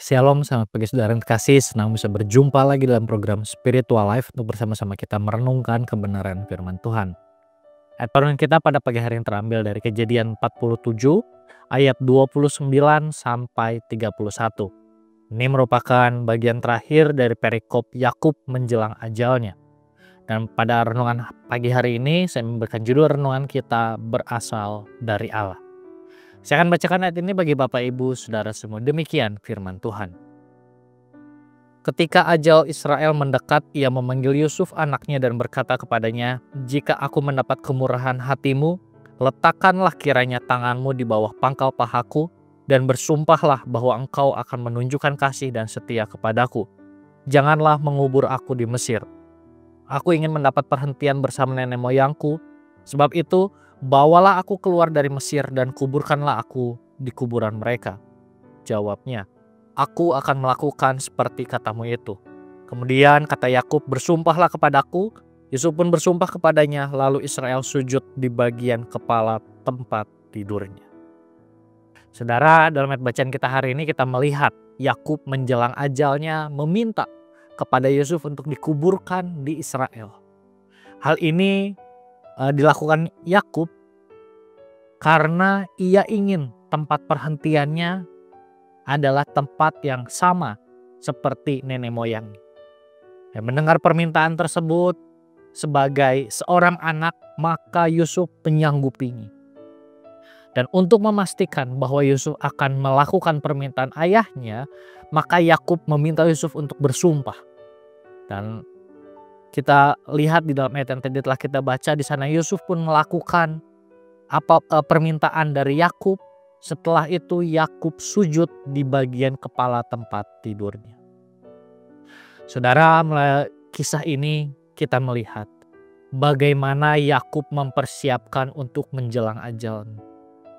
Shalom, selamat pagi saudara yang terkasih. Senang bisa berjumpa lagi dalam program Spiritual Life untuk bersama-sama kita merenungkan kebenaran firman Tuhan. Ayat renungan kita pada pagi hari yang terambil dari Kejadian 47 ayat 29 sampai 31. Ini merupakan bagian terakhir dari perikop Yakub menjelang ajalnya. Dan pada renungan pagi hari ini saya memberikan judul renungan kita berasal dari Allah. Saya akan bacakan ayat ini bagi Bapak Ibu Saudara semua. Demikian firman Tuhan. Ketika ajal Israel mendekat, ia memanggil Yusuf anaknya dan berkata kepadanya, "Jika aku mendapat kemurahan hatimu, letakkanlah kiranya tanganmu di bawah pangkal pahaku dan bersumpahlah bahwa engkau akan menunjukkan kasih dan setia kepadaku. Janganlah mengubur aku di Mesir. Aku ingin mendapat perhentian bersama nenek moyangku. Sebab itu, bawalah aku keluar dari Mesir dan kuburkanlah aku di kuburan mereka." Jawabnya, "Aku akan melakukan seperti katamu itu." Kemudian kata Yakub, "Bersumpahlah kepadaku." Yusuf pun bersumpah kepadanya, lalu Israel sujud di bagian kepala tempat tidurnya. Saudara, dalam ayat bacaan kita hari ini kita melihat Yakub menjelang ajalnya meminta kepada Yusuf untuk dikuburkan di Israel. Hal ini dilakukan Yakub karena ia ingin tempat perhentiannya adalah tempat yang sama seperti nenek moyangnya. Mendengar permintaan tersebut sebagai seorang anak, maka Yusuf menyanggupinya. Dan untuk memastikan bahwa Yusuf akan melakukan permintaan ayahnya, maka Yakub meminta Yusuf untuk bersumpah. Dan kita lihat di dalam ayat yang tadi telah kita baca, di sana Yusuf pun melakukan permintaan dari Yakub. Setelah itu Yakub sujud di bagian kepala tempat tidurnya. Saudara, melalui kisah ini kita melihat bagaimana Yakub mempersiapkan untuk menjelang ajalnya.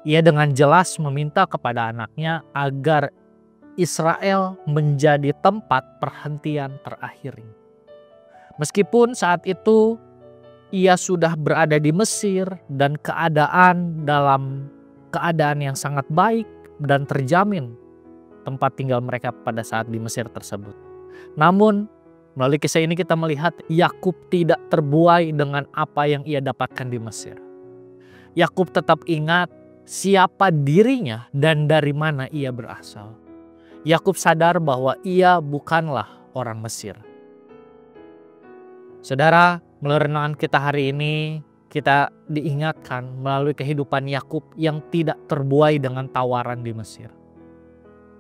Ia dengan jelas meminta kepada anaknya agar Israel menjadi tempat perhentian terakhirnya. Meskipun saat itu ia sudah berada di Mesir dan dalam keadaan yang sangat baik dan terjamin tempat tinggal mereka pada saat di Mesir tersebut. Namun melalui kisah ini kita melihat Yakub tidak terbuai dengan apa yang ia dapatkan di Mesir. Yakub tetap ingat siapa dirinya dan dari mana ia berasal. Yakub sadar bahwa ia bukanlah orang Mesir. Saudara, melalui renungan kita hari ini kita diingatkan melalui kehidupan Yakub yang tidak terbuai dengan tawaran di Mesir.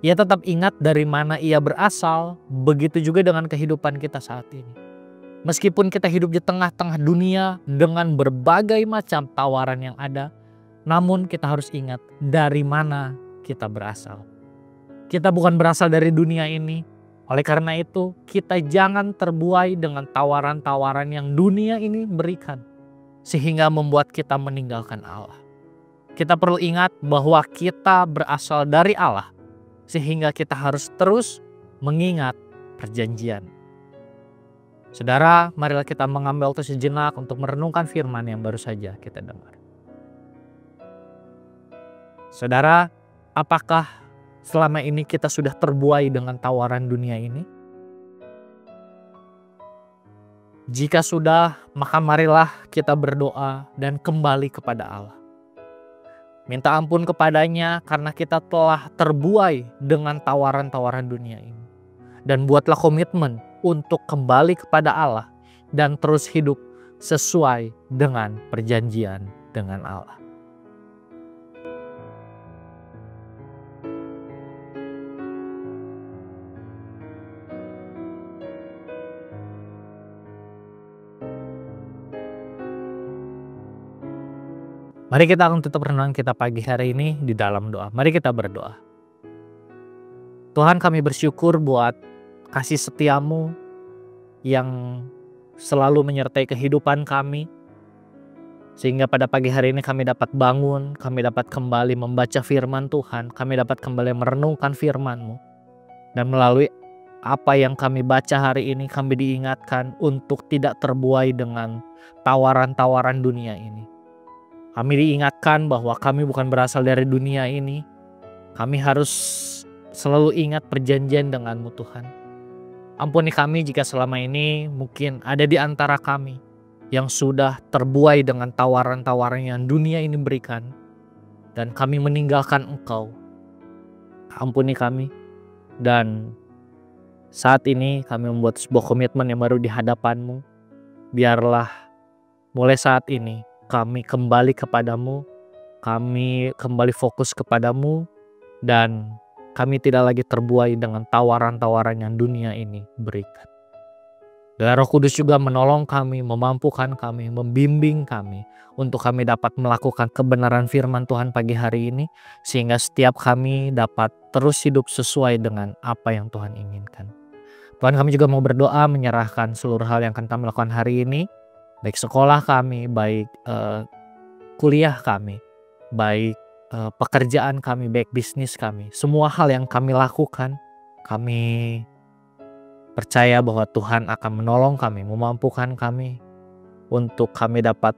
Ia tetap ingat dari mana ia berasal, begitu juga dengan kehidupan kita saat ini. Meskipun kita hidup di tengah-tengah dunia dengan berbagai macam tawaran yang ada, namun kita harus ingat dari mana kita berasal. Kita bukan berasal dari dunia ini. Oleh karena itu, kita jangan terbuai dengan tawaran-tawaran yang dunia ini berikan, sehingga membuat kita meninggalkan Allah. Kita perlu ingat bahwa kita berasal dari Allah, sehingga kita harus terus mengingat perjanjian. Saudara, marilah kita mengambil waktu sejenak untuk merenungkan firman yang baru saja kita dengar. Saudara, apakah selama ini kita sudah terbuai dengan tawaran dunia ini? Jika sudah, maka marilah kita berdoa dan kembali kepada Allah. Minta ampun kepadanya karena kita telah terbuai dengan tawaran-tawaran dunia ini. Dan buatlah komitmen untuk kembali kepada Allah dan terus hidup sesuai dengan perjanjian dengan Allah. Mari kita akan tutup renungan kita pagi hari ini di dalam doa. Mari kita berdoa. Tuhan, kami bersyukur buat kasih setiamu yang selalu menyertai kehidupan kami. Sehingga pada pagi hari ini kami dapat bangun, kami dapat kembali membaca firman Tuhan, kami dapat kembali merenungkan firman-Mu. Dan melalui apa yang kami baca hari ini, kami diingatkan untuk tidak terbuai dengan tawaran-tawaran dunia ini. Kami diingatkan bahwa kami bukan berasal dari dunia ini. Kami harus selalu ingat perjanjian denganmu Tuhan. Ampuni kami jika selama ini mungkin ada di antara kami yang sudah terbuai dengan tawaran-tawaran yang dunia ini berikan, dan kami meninggalkan Engkau. Ampuni kami, dan saat ini kami membuat sebuah komitmen yang baru di hadapan-Mu. Biarlah mulai saat ini kami kembali kepadamu, kami kembali fokus kepadamu, dan kami tidak lagi terbuai dengan tawaran-tawaran yang dunia ini berikan. Dan Roh Kudus juga menolong kami, memampukan kami, membimbing kami untuk kami dapat melakukan kebenaran firman Tuhan pagi hari ini, sehingga setiap kami dapat terus hidup sesuai dengan apa yang Tuhan inginkan. Tuhan, kami juga mau berdoa menyerahkan seluruh hal yang akan kami lakukan hari ini, baik sekolah kami, baik kuliah kami, baik pekerjaan kami, baik bisnis kami. Semua hal yang kami lakukan, kami percaya bahwa Tuhan akan menolong kami, memampukan kami untuk kami dapat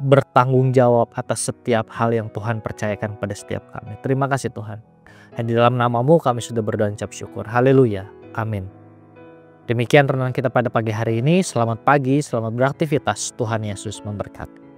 bertanggung jawab atas setiap hal yang Tuhan percayakan pada setiap kami. Terima kasih Tuhan. Dan di dalam nama-Mu kami sudah berdoa dan ucap syukur. Haleluya. Amin. Demikian renungan kita pada pagi hari ini. Selamat pagi, selamat beraktivitas. Tuhan Yesus memberkati.